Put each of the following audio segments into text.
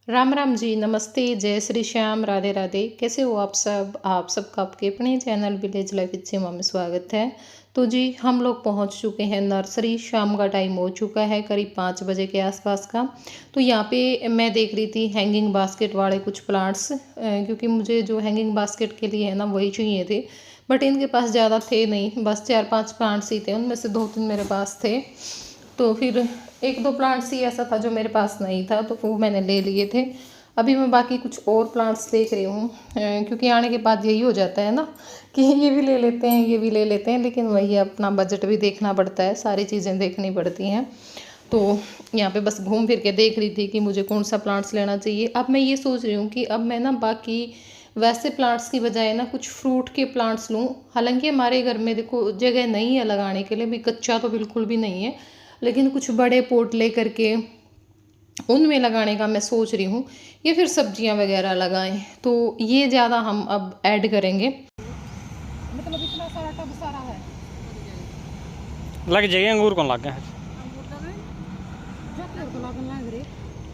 राम राम जी, नमस्ते, जय श्री श्याम, राधे राधे। कैसे हो आप सबका आपके अपने चैनल विलेज लाइफ विद सीमा में स्वागत है। तो जी हम लोग पहुंच चुके हैं नर्सरी। शाम का टाइम हो चुका है, करीब 5 बजे के आसपास का। तो यहाँ पे मैं देख रही थी हैंगिंग बास्केट वाले कुछ प्लांट्स, क्योंकि मुझे जो हैंगिंग बास्केट के लिए है ना वही चाहिए थे। बट इनके पास ज़्यादा थे नहीं, बस 4-5 प्लांट्स ही थे, उनमें से 2-3 मेरे पास थे। तो फिर एक दो प्लांट्स ही ऐसा था जो मेरे पास नहीं था, तो वो मैंने ले लिए थे। अभी मैं बाकी कुछ और प्लांट्स देख रही हूँ, क्योंकि आने के बाद यही हो जाता है ना कि ये भी ले लेते हैं, ये भी ले लेते हैं, लेकिन वही अपना बजट भी देखना पड़ता है, सारी चीज़ें देखनी पड़ती हैं। तो यहाँ पे बस घूम फिर के देख रही थी कि मुझे कौन सा प्लांट्स लेना चाहिए। अब मैं ये सोच रही हूँ कि अब मैं ना बाकी वैसे प्लांट्स की बजाय ना कुछ फ्रूट के प्लांट्स लूँ। हालांकि हमारे घर में देखो जगह नहीं है लगाने के लिए, भी कच्चा तो बिल्कुल भी नहीं है, लेकिन कुछ बड़े पोट ले करके उनमें लगाने का मैं सोच रही हूँ, या फिर सब्जियां वगैरह लगाएं। तो ये ज़्यादा हम अब ऐड करेंगे। मतलब इतना सारा टब सारा है, लग जाएगी। अंगूर कौन लग गया है?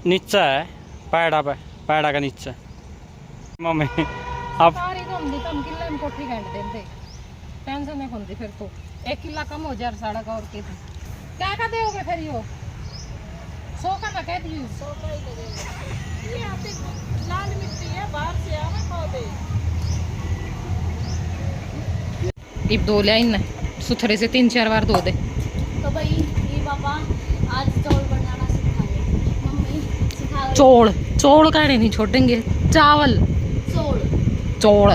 नीचा है पैड़ा पे, पैड़ा का नीचे मम्मी अब सारी तो हम किले में कोठी काट देते, टेंशन नहीं होती। फिर तो 1 किला कम हो जाए साड़ा का, और क्या का दोगे फिर? यो 100 का मैं कहती हूँ, 100 का ही लगेगा। ये आते लाल मिट्टी है, बाहर से आवे पौधे। इब धो लिया इन सुथरे से 3-4 बार धो दे। तो भाई ये पापा आज चौल बनाना सिखाएंगे, मम्मी सिखा रही। चौड़ का नहीं छोड़ेंगे, चावल चौल चौड़।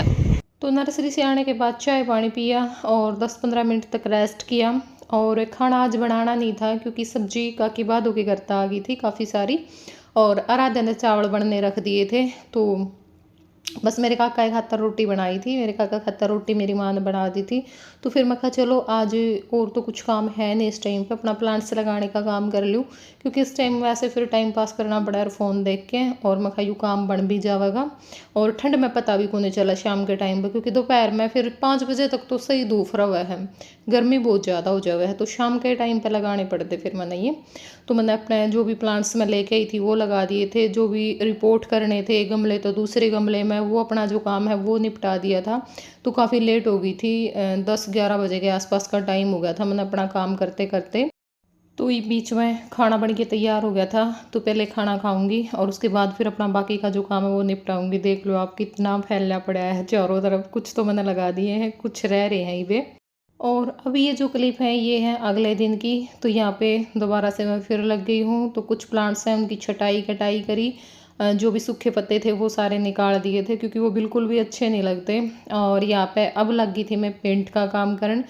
तो नर्सरी से आने के बाद चाय पानी पिया और 10-15 मिनट तक रेस्ट किया। और खाना आज बनाना नहीं था, क्योंकि सब्जी काकी बादों के घर आ गई थी काफ़ी सारी, और आराध्या ने चावल बनने रख दिए थे। तो बस मेरे काका के खातर रोटी बनाई थी, मेरे काका खातर रोटी मेरी माँ ने बना दी थी। तो फिर मैं कहा चलो आज और तो कुछ काम है नहीं इस टाइम पे, अपना प्लांट्स लगाने का काम कर लूँ, क्योंकि इस टाइम वैसे फिर टाइम पास करना पड़ा है फ़ोन देख के। और मैं कहा यूँ काम बन भी जाएगा, और ठंड में पता भी को नहीं चला शाम के टाइम पर, क्योंकि दोपहर में फिर 5 बजे तक तो सही धूप रहा है, गर्मी बहुत ज़्यादा हो जावा है, तो शाम के टाइम पर लगाने पड़ते फिर मैंने ये। तो मैंने अपने जो भी प्लांट्स में लेके आई थी वो लगा दिए थे, जो भी रिपोर्ट करने थे गमले तो दूसरे गमले में, वो अपना जो काम है वो निपटा दिया था। तो काफ़ी लेट हो गई थी, 10-11 बजे के आसपास का टाइम हो गया था मैंने अपना काम करते करते। तो ये बीच में खाना बन के तैयार हो गया था, तो पहले खाना खाऊंगी और उसके बाद फिर अपना बाकी का जो काम है वो निपटाऊंगी। देख लो आप कितना फैला पड़ा है चारों तरफ, कुछ तो मैंने लगा दिए हैं, कुछ रह रहे हैं ये। और अभी ये जो क्लिप है ये है अगले दिन की। तो यहाँ पे दोबारा से मैं फिर लग गई हूँ, तो कुछ प्लांट्स हैं उनकी छटाई कटाई करी, जो भी सूखे पत्ते थे वो सारे निकाल दिए थे, क्योंकि वो बिल्कुल भी अच्छे नहीं लगते। और यहाँ पे अब लग गई थी मैं पेंट का काम करन।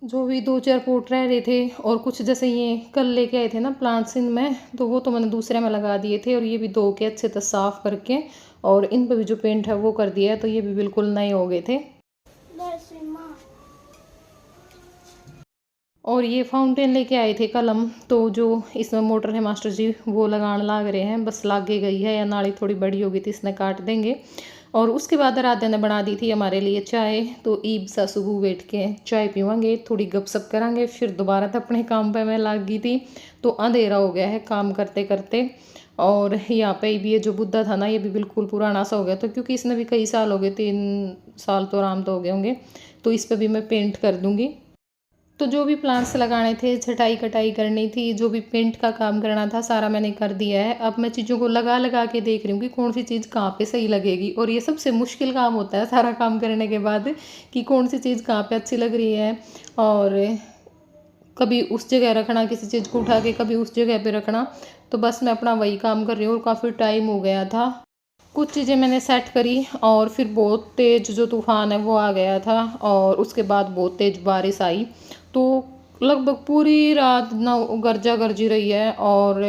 जो भी 2-4 पोट रह रहे थे, और कुछ जैसे ये कल लेके आए थे ना प्लांट्स इनमें, तो वो तो मैंने दूसरे में लगा दिए थे, और ये भी धो के अच्छे से साफ़ करके और इन पर भी जो पेंट है वो कर दिया है, तो ये भी बिल्कुल नए हो गए थे। और ये फाउंटेन लेके आए थे कलम, तो जो इसमें मोटर है मास्टर जी वो लगाने लाग रहे हैं, बस लागे गई है, या नाली थोड़ी बड़ी होगी थी इसने काट देंगे। और उसके बाद आराध्या ने बना दी थी हमारे लिए चाय, तो ईब सा सुबह बैठ के चाय पीवांगे, थोड़ी गपशप करांगे, फिर दोबारा तो अपने काम पे मैं लग गई थी। तो अंधेरा हो गया है काम करते करते। और यहाँ पे भी ये जो बुद्धा था ना ये भी बिल्कुल पुराना सा हो गया था, क्योंकि इसने भी कई साल हो गए, 3 साल तो आराम तो हो गए होंगे। तो इस पर भी मैं पेंट कर दूँगी। तो जो भी प्लांट्स लगाने थे, छटाई कटाई करनी थी, जो भी पेंट का काम करना था, सारा मैंने कर दिया है। अब मैं चीज़ों को लगा लगा के देख रही हूँ कि कौन सी चीज़ कहाँ पे सही लगेगी, और ये सबसे मुश्किल काम होता है सारा काम करने के बाद, कि कौन सी चीज़ कहाँ पे अच्छी लग रही है। और कभी उस जगह रखना किसी चीज़ को उठा के, कभी उस जगह पे रखना। तो बस मैं अपना वही काम कर रही हूँ, और काफ़ी टाइम हो गया था। कुछ चीज़ें मैंने सेट करी, और फिर बहुत तेज़ जो तूफ़ान है वो आ गया था, और उसके बाद बहुत तेज़ बारिश आई। तो लगभग पूरी रात ना गर्जा गर्जी रही है, और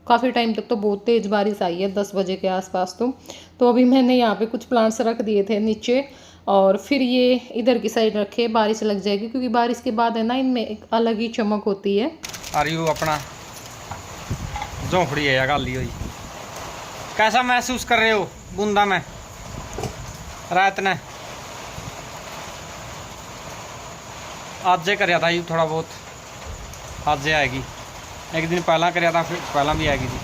काफ़ी टाइम तक तो बहुत तेज़ बारिश आई है, 10 बजे के आसपास। तो अभी मैंने यहाँ पे कुछ प्लांट्स रख दिए थे नीचे, और फिर ये इधर की साइड रखे, बारिश लग जाएगी, क्योंकि बारिश के बाद है ना इनमें एक अलग ही चमक होती है। आरयू अपना झोंपड़ी है गाली हुई, कैसा महसूस कर रहे हो बूंदा में रात ने? आज जे कर था थोड़ा बहुत, आज जे आएगी, एक दिन पहला कर था, फिर पहला भी आएगी जी।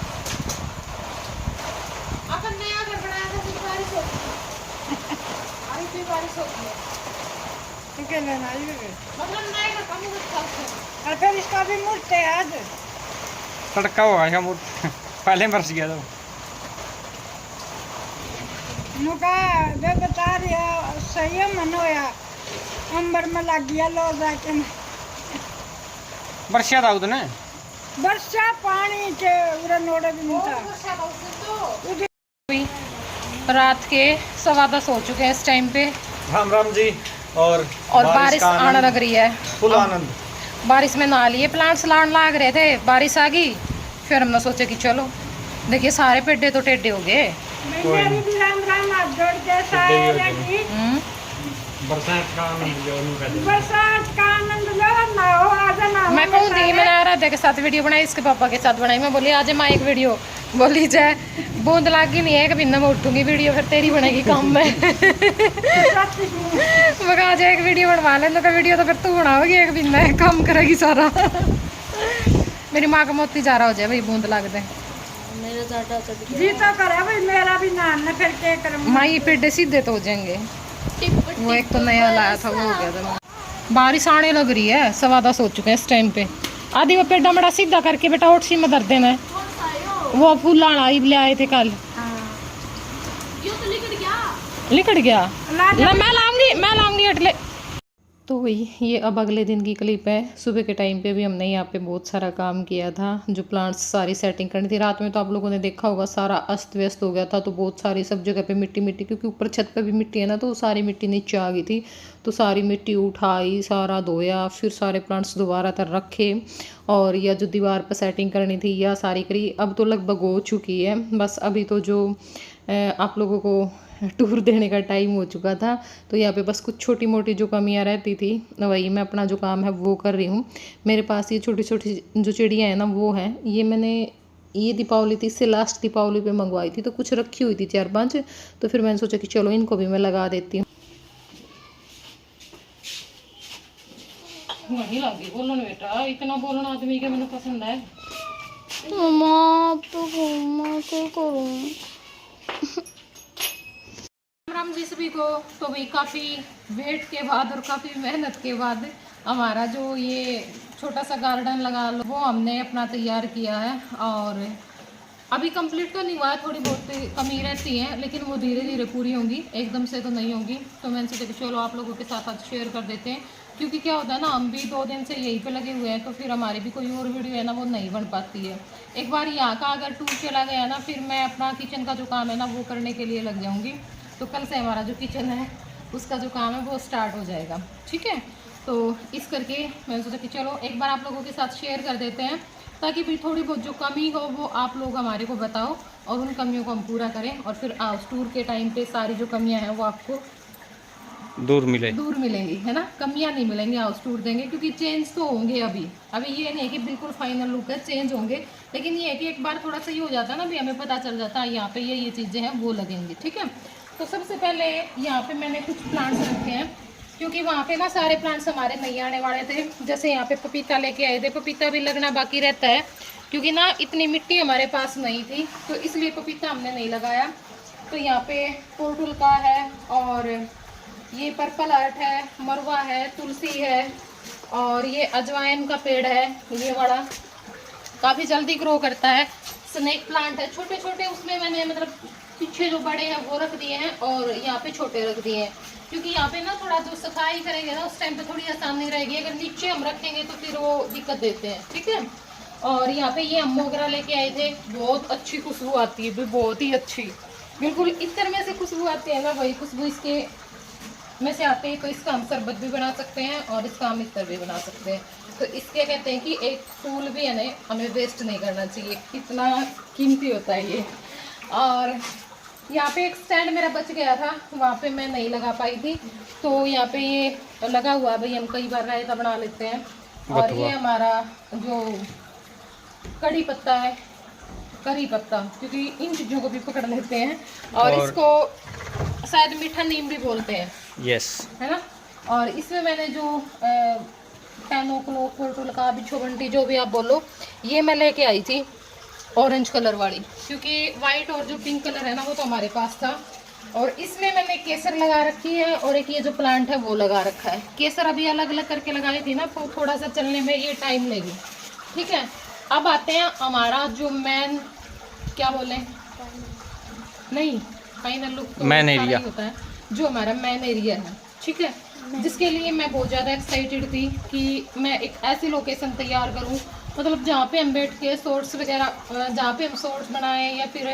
काफी बारिश होती है। इनके लेना ही है। मतलब नहीं ना कम होता है। और फिर इसका भी मुझते आज तड़का होगा इसका मुँह पहले बरस गया था। नुका वे बता रही है सही है मन होया अंबर में लग गया लो जाके बरसिया था उतने वर्षा पानी के उरा नोड़े भी नहीं था। रात के 10:15 हो चुके हैं इस टाइम पे राम राम जी। और बारिश आने लग रही है। फुल आनंद। बारिश में नहा लिए, प्लांट्स लाने लाग रहे थे, बारिश आ गई। फिर हमने सोचा कि चलो, देखिए सारे पेड़े तो टेढ़े हो गए। मेरी भी राम राम आप जोड़ के सारे की बरसात का आनंद लो। बरसात का आनंद लो ना हो आज ना हो। मैं कहूँ दी मैंने आराध्या के साथ वीडियो बनाई, इसके पापा के साथ बनाई। मैं बोली आज माँ एक वीडियो, बोली जाए बूंद लागी नहीं है, कभी न मैं उठूंगी वीडियो, फिर तेरी बनेगी काम में। मैं आज एक वीडियो बनवा ले, तो वीडियो तो फिर तू बनाओगी, एक दिन में काम करेगी सारा। मेरी माँ का मोती जा रहा हो जाए भाई, बूंद लाग दे। जी तो करे भाई मेरा भी नाम न फिर के कर माँ ये पेड़े सीधे तो हो जाएंगे। वो एक तो नया लाया था, वो हो गया था। बारिश आने लग रही है, 10:15 हो चुके हैं इस टाइम पे। आधी वो पेड़ा मड़ा सीधा करके बेटा ओट सी में धर देना है। वो फूल लाना ही ले आए थे कल, लिकड़ गया। मैं लाऊंगी अटले। तो वही ये अब अगले दिन की क्लिप है। सुबह के टाइम पे भी हमने यहाँ पे बहुत सारा काम किया था, जो प्लांट्स सारी सेटिंग करनी थी। रात में तो आप लोगों ने देखा होगा सारा अस्त व्यस्त हो गया था, तो बहुत सारी सब जगह पे मिट्टी मिट्टी, क्योंकि ऊपर छत पे भी मिट्टी है ना, तो सारी मिट्टी नीचे आ गई थी। तो सारी मिट्टी उठाई, सारा धोया, फिर सारे प्लांट्स दोबारा तर रखे, और या जो दीवार पर सेटिंग करनी थी या सारी करी। अब तो लगभग हो चुकी है, बस अभी तो जो आप लोगों को टूर देने का टाइम हो चुका था। तो यहाँ पे बस कुछ छोटी मोटी जो कमियाँ रहती थी, वही मैं अपना जो काम है वो कर रही हूँ। मेरे पास ये छोटी छोटी जो चिड़ियाँ हैं ना, वो हैं। ये मैंने ये दीपावली थी, इससे लास्ट दीपावली पे मंगवाई थी, तो कुछ रखी हुई थी 4-5। तो फिर मैंने सोचा कि चलो इनको भी मैं लगा देती हूँ। नहीं लगी बोलो बेटा, इतना बोलना आदमी के मैंने पसंद है। क्या करूँ? राम जी सभी को। तो भाई काफ़ी वेट के बाद और काफ़ी मेहनत के बाद हमारा जो ये छोटा सा गार्डन लगा लो, वो हमने अपना तैयार किया है। और अभी कंप्लीट तो नहीं हुआ है, थोड़ी बहुत कमी रहती है, लेकिन वो धीरे धीरे पूरी होंगी, एकदम से तो नहीं होगी। तो मैंने सोचा कि चलो आप लोगों के साथ आज शेयर कर देते हैं, क्योंकि क्या होता है ना, हम भी 2 दिन से यहीं पे लगे हुए हैं, तो फिर हमारी भी कोई और वीडियो है ना, वो नहीं बन पाती है। एक बार यहाँ का अगर टूर चला गया ना, फिर मैं अपना किचन का जो काम है ना, वो करने के लिए लग जाऊँगी। तो कल से हमारा जो किचन है उसका जो काम है वो स्टार्ट हो जाएगा, ठीक है। तो इस करके मैंने सोचा कि चलो एक बार आप लोगों के साथ शेयर कर देते हैं, ताकि भी थोड़ी बहुत जो कमी हो वो आप लोग हमारे को बताओ, और उन कमियों को हम पूरा करें, और फिर हाउस टूर के टाइम पे सारी जो कमियां हैं वो आपको दूर मिलेंगी, है ना। कमियां नहीं मिलेंगी, हाउस टूर देंगे, क्योंकि चेंज तो होंगे। अभी ये नहीं है कि बिल्कुल फाइनल लुक है, चेंज होंगे, लेकिन ये है कि एक बार थोड़ा सा ये हो जाता है ना, भी हमें पता चल जाता है यहाँ पे ये चीज़ें हैं वो लगेंगी, ठीक है। तो सबसे पहले यहाँ पे मैंने कुछ प्लांट्स रखे हैं, क्योंकि वहाँ पे ना सारे प्लांट्स हमारे नहीं आने वाले थे। जैसे यहाँ पे पपीता लेके आए थे, पपीता भी लगना बाकी रहता है, क्योंकि ना इतनी मिट्टी हमारे पास नहीं थी, तो इसलिए पपीता हमने नहीं लगाया। तो यहाँ पे पोर्टुल का है, और ये पर्पल आर्ट है, मरवा है, तुलसी है, और ये अजवाइन का पेड़ है, ये वाला काफ़ी जल्दी ग्रो करता है। स्नेक प्लांट है, छोटे छोटे, उसमें मैंने मतलब पीछे जो बड़े हैं वो रख दिए हैं, और यहाँ पे छोटे रख दिए हैं, क्योंकि यहाँ पे ना थोड़ा जो सफाई करेंगे ना, उस टाइम पे थोड़ी आसानी रहेगी। अगर नीचे हम रखेंगे तो फिर वो दिक्कत देते हैं, ठीक है। और यहाँ पे ये हम मोगरा लेके आए थे, बहुत अच्छी खुशबू आती है, बहुत ही अच्छी, बिल्कुल इत्र में से खुशबू आती है ना, वही खुशबू इसके में से आते हैं। तो इसका हम शरबत भी बना सकते हैं, और इसका हम इत्र भी बना सकते हैं। तो इसके कहते हैं कि एक फूल भी है ना, हमें वेस्ट नहीं करना चाहिए, कितना कीमती होता है ये। और यहाँ पे एक स्टैंड मेरा बच गया था, वहाँ पे मैं नहीं लगा पाई थी, तो यहाँ पे ये लगा हुआ है। भाई हम कई बार रायता बना लेते हैं। और ये हमारा जो कड़ी पत्ता है, करी पत्ता, क्योंकि इन चीज़ों को भी पकड़ लेते हैं, और इसको शायद मीठा नीम भी बोलते हैं, यस, है ना। और इसमें मैंने जो पैनोक्लो, पोर्टुल का, बिच्छू बंटी, जो भी आप बोलो, ये मैं लेके आई थी ऑरेंज कलर वाली, क्योंकि वाइट और जो पिंक कलर है ना, वो तो हमारे पास था, और इसमें मैंने केसर लगा रखी है और एक ये जो प्लांट है वो लगा रखा है। केसर अभी अलग अलग करके लगाई थी ना, तो थोड़ा सा चलने में ये टाइम लेगी। ठीक है, अब आते हैं हमारा जो मेन, क्या बोले, नहीं फाइनल लुक तो मेन सारा एरिया ही होता है, जो हमारा मेन एरिया है। ठीक है, जिसके लिए मैं बहुत ज़्यादा एक्साइटेड थी कि मैं एक ऐसी लोकेशन तैयार करूं, मतलब जहाँ पे हम बैठ के शॉर्ट्स वगैरह, जहाँ पे हम शॉर्ट्स बनाएं या फिर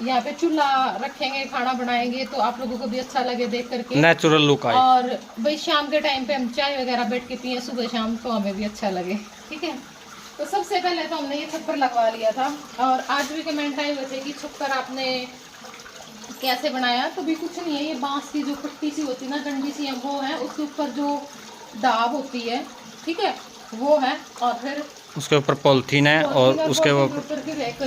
यहाँ पे चूल्हा रखेंगे, खाना बनाएंगे, तो आप लोगों को भी अच्छा लगे देख करके, नेचुरल लुक आए। और भाई शाम के टाइम पे हम चाय वगैरह बैठ के पिए सुबह शाम, तो हमें भी अच्छा लगे। ठीक है, तो सबसे पहले तो हमने ये छप्पर लगवा लिया था, और आज भी कमेंट आए हुए थे कि छप्पर आपने कैसे बनाया, तो भी कुछ नहीं है, ये बांस की जो पट्टी सी होती है ना, डंडी सी है, वो है, उसके ऊपर जो दाब होती है, ठीक है, वो है, और फिर उसके ऊपर पॉलिथीन है और उसके ऊपर फिर एक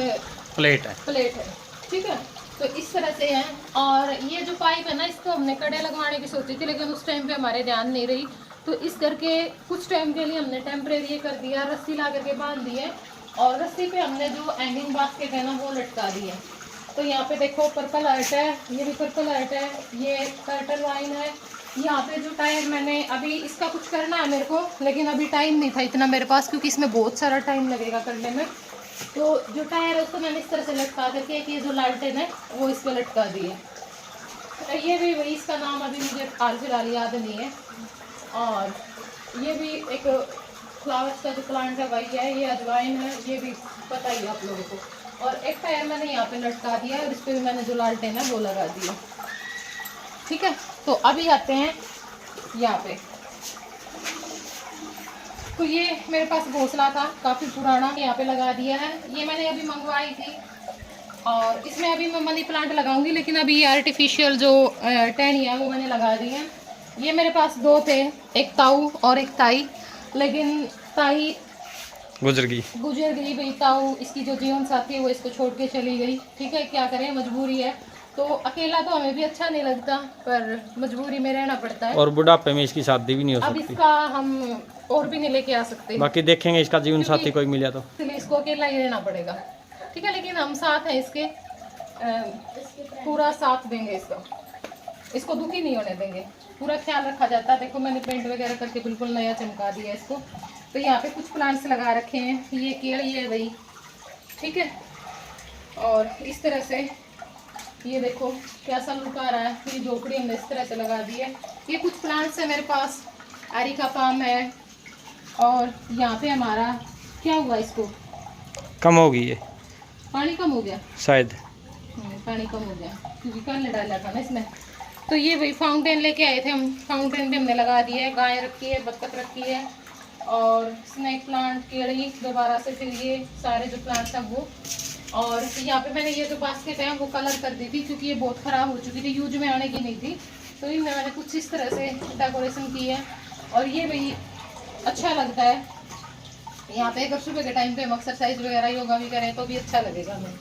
प्लेट है। प्लेट है। ठीक है, तो इस तरह से है। और ये जो पाइप है ना, इसको हमने कड़े लगवाने की सोची थी, लेकिन उस टाइम पे हमारे ध्यान नहीं रही, तो इस करके कुछ टाइम के लिए हमने टेम्परेरी कर दिया, रस्सी ला करके बांध दी है, और रस्सी पे हमने जो हैंगिंग बास्केट है ना वो लटका दी है। तो यहाँ पे देखो पर्पल हर्ट है, ये भी पर्पल हर्ट है, ये टर्टल वाइन है। यहाँ पे जो टायर मैंने अभी इसका कुछ करना है मेरे को, लेकिन अभी टाइम नहीं था इतना मेरे पास, क्योंकि इसमें बहुत सारा टाइम लगेगा करने में। तो जो टायर है उसको मैंने इस तरह से लटका करके, कि ये जो लालटेन है वो इस पर लटका दी है। ये भी वही, इसका नाम अभी मुझे हाल फिलहाल याद नहीं है। और ये भी एक फ्लावर्स का जो प्लांट है वही है, ये अजवाइन है, ये भी पता ही है आप लोगों को। और एक टायर मैंने यहाँ पे लटका दिया, और इस पर भी मैंने जो लालटेन है वो लगा दिया। ठीक है, तो अभी आते हैं यहाँ पे। तो ये मेरे पास घोंसला था काफ़ी पुराना, यहाँ पे लगा दिया है, ये मैंने अभी मंगवाई थी, और इसमें अभी मैं मनी प्लांट लगाऊंगी, लेकिन अभी ये आर्टिफिशियल जो टहनी है वो मैंने लगा दी है। ये मेरे पास दो थे, एक ताऊ और एक ताई, लेकिन ताई गुजर गई भाई। ताऊ इसकी जो जीवन साथी है वो इसको छोड़ के चली गई। ठीक है, क्या करें, मजबूरी है, तो अकेला तो हमें भी अच्छा नहीं लगता, पर मजबूरी में रहना पड़ता है, और बुढ़ापे में इसकी शादी भी नहीं हो अब सकती। इसका हम और भी नहीं लेके आ सकते, बाकी देखेंगे इसका जीवन साथी कोई मिला तो, इसलिए इसको अकेला ही रहना पड़ेगा। ठीक है, लेकिन हम साथ हैं इसके, पूरा साथ देंगे इसका, इसको दुखी नहीं होने देंगे, पूरा ख्याल रखा जाता है। देखो मैंने पेंट वगैरह करके बिल्कुल नया चमका दिया इसको। तो यहाँ पे कुछ प्लांट्स लगा रखे हैं, ये केड़ी है भाई, ठीक है, और इस तरह से ये देखो कैसा लुक आ रहा है। ये झोपड़ी हमने इस तरह से लगा दी है। ये कुछ प्लांट्स है मेरे पास, एरिका पाम है, और यहाँ पे हमारा क्या हुआ, इसको कम होगी ये, पानी कम हो गया शायद पानी कम हो गया, क्योंकि कल डाला था ना इसमें। तो ये वही फाउंटेन लेके आए थे हम, फाउंटेन भी हमने लगा दी है, गाय रखी है, बत्तख रखी है, और स्नैक प्लांट, केड़ी, दोबारा से फिर ये सारे जो प्लांट्स हैं वो। और यहाँ पे मैंने ये जो बास्केट है वो कलर कर दी थी, क्योंकि ये बहुत ख़राब हो चुकी थी, यूज में आने की नहीं थी, तो इनमें मैंने कुछ इस तरह से डेकोरेशन की है। और ये भाई अच्छा लगता है, यहाँ पे अगर सुबह के टाइम पे हम एक्सरसाइज वगैरह योगा भी करें तो भी अच्छा लगेगा हमें।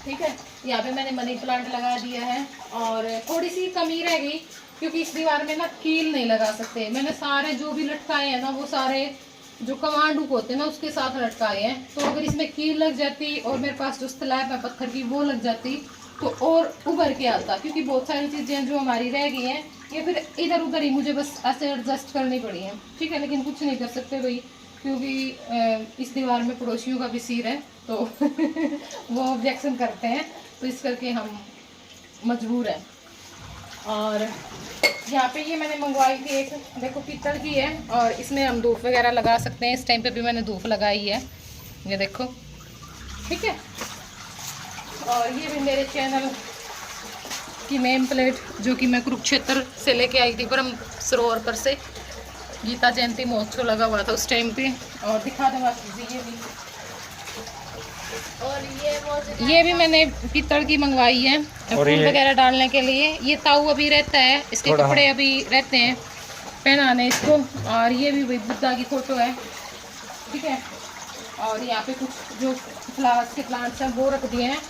ठीक है, यहाँ पे मैंने मनी प्लांट लगा दिया है, और थोड़ी सी कमी रह गई, क्योंकि इस दीवार में ना कील नहीं लगा सकते। मैंने सारे जो भी लटकाए हैं ना, वो सारे जो कमांड हुक होते हैं ना उसके साथ लटकाए हैं, तो अगर इसमें कील लग जाती और मेरे पास जो स्लैब है पत्थर की वो लग जाती तो और उभर के आता, क्योंकि बहुत सारी चीज़ें जो हमारी रह गई हैं ये फिर इधर उधर ही मुझे बस ऐसे एडजस्ट करनी पड़ी है। ठीक है, लेकिन कुछ नहीं कर सकते भाई, क्योंकि इस दीवार में पड़ोसियों का भी सिर है, तो वो ऑब्जेक्शन करते हैं, तो इस करके हम मजबूर हैं। और यहाँ पे ये मैंने मंगवाई थी एक, देखो पीतल की है, और इसमें हम धूप वगैरह लगा सकते हैं। इस टाइम पे भी मैंने धूप लगाई है, ये देखो, ठीक है। और ये भी मेरे चैनल की नेम प्लेट, जो कि मैं कुरुक्षेत्र से लेके आई थी, ब्रह्म सरोवर पर से, गीता जयंती महोत्सव लगा हुआ था उस टाइम पे। और दिखा दूँगा ये भी, और ये भी मैंने पीतल की मंगवाई है फूल वगैरह डालने के लिए। ये ताऊ अभी रहता है, इसके कपड़े अभी रहते हैं पहनाने इसको। और ये भी वही बुद्धा की फोटो है, ठीक है। और यहाँ पे कुछ जो फ्लावर्स के प्लांट्स हैं वो रख दिए हैं,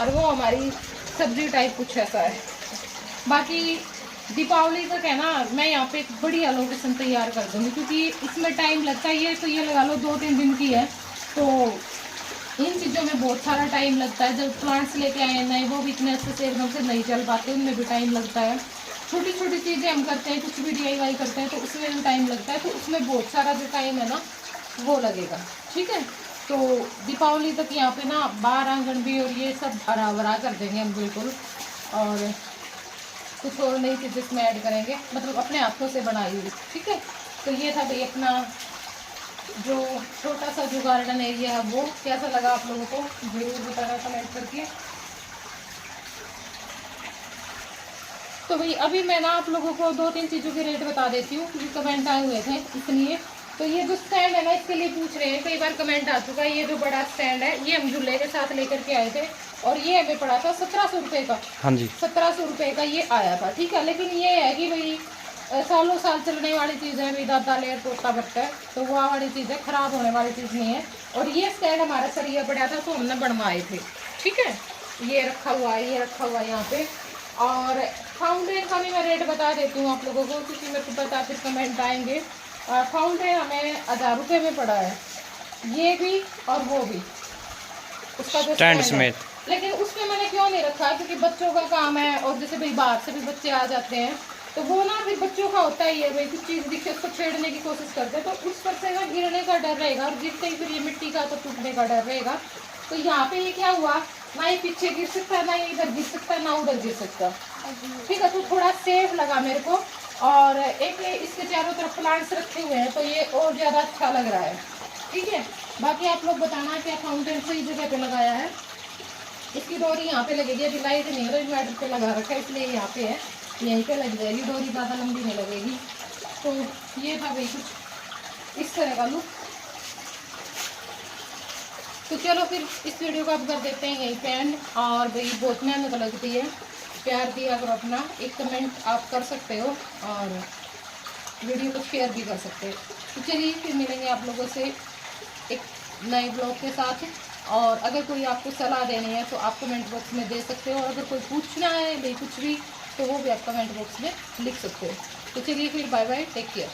और वो हमारी सब्जी टाइप कुछ ऐसा है। बाकी दीपावली तक है ना, मैं यहाँ पे एक बढ़िया लोकेशन तैयार कर दूँगी, क्योंकि इसमें टाइम लगता है। ये तो ये लगा लो 2-3 दिन की है, तो इन चीज़ों में बहुत सारा टाइम लगता है। जब प्लांट्स लेके आए नए, वो भी इतने अच्छे से एकदम से नहीं चल पाते, उनमें भी टाइम लगता है। छोटी छोटी चीज़ें हम करते हैं, कुछ भी DIY करते हैं तो उसमें भी टाइम लगता है, तो उसमें बहुत सारा जो टाइम है ना वो लगेगा। ठीक है, तो दीपावली तक यहाँ पे ना बाहर आंगन भी और ये सब हरा भरा कर देंगे हम बिल्कुल, और कुछ और नई चीज़ें इसमें ऐड करेंगे, मतलब अपने हाथों से बनाई हुई। ठीक है, तो ये था भाई अपना जो छोटा सा जो गार्डन एरिया है वो। कैसा लगा आप लोगों को जरूर बताना कमेंट करके। तो भाई अभी मैं ना आप लोगों को 2-3 चीज़ों के रेट बता देती हूँ, क्योंकि कमेंट आए हुए थे इसलिए। तो ये जो स्टैंड है ना, इसके लिए पूछ रहे हैं, कई बार कमेंट आ चुका है। ये जो बड़ा स्टैंड है ये हम झूले के साथ लेकर के आए थे, और ये हमें पड़ा था 1700 रुपये का। हाँ जी, 1700 रुपये का ये आया था। ठीक है, लेकिन ये है कि भाई सालों साल चलने वाली चीज़ है, मेरा दाले टोटा बट्टा है, तो वो वाली चीज़ है, ख़राब होने वाली चीज़ नहीं है। और ये स्टैंड हमारा सरिया पड़ा था तो हमने बनवाए थे। ठीक है, ये रखा हुआ है, ये रखा हुआ है यहाँ पे। और फाउंटेन का भी मैं रेट बता देती हूँ आप लोगों को, क्योंकि मेरे को पता फिर कमेंट आएंगे। फाउंटेन हमें 1000 रुपये में पड़ा है, ये भी और वो भी, उसका जो स्टैंड स्टैंड है। समेत। लेकिन उसमें मैंने क्यों नहीं रखा, क्योंकि बच्चों का काम है, और जैसे भाई बाहर से भी बच्चे आ जाते हैं तो वो ना फिर बच्चों का होता ही है भाई, कुछ चीज़ दिखे उसको छेड़ने की कोशिश करते हैं, तो उस पर से ना गिरने का डर रहेगा, और गिरते ही फिर ये मिट्टी का तो टूटने का डर रहेगा। तो यहाँ पे ये क्या हुआ, ना ये पीछे गिर सकता है, ना ये इधर गिर सकता है, ना उधर गिर सकता। ठीक है, तो थोड़ा सेफ लगा मेरे को। और एक ये इसके चारों तरफ प्लांट्स रखे हुए हैं तो ये और ज़्यादा अच्छा लग रहा है। ठीक है, बाकी आप लोग बताना क्या फाउंटेन सही जगह पे लगाया है। इसकी डोरी यहाँ पे लगेगी, अभी लाइट नहीं है तो इन्वर्टर पे लगा रखा है, इसलिए यहाँ पे है, यहीं पे लग जाएगी डोरी, ज़्यादा लंबी नहीं लगेगी। तो ये था भाई कुछ इस तरह का लुक। तो चलो फिर इस वीडियो को आप कर देते हैं यहीं पे एंड। और भाई बहुत मेहनत लगती है, प्यार दिया करो अपना, एक कमेंट आप कर सकते हो और वीडियो को शेयर भी कर सकते हो। तो चलिए फिर मिलेंगे आप लोगों से एक नए ब्लॉग के साथ। और अगर कोई आपको सलाह देनी है तो आप कमेंट बॉक्स में दे सकते हो, और अगर कोई पूछना है भाई कुछ भी तो वो भी आप कमेंट बॉक्स में लिख सकते हो। तो चलिए फिर बाय बाय, टेक केयर।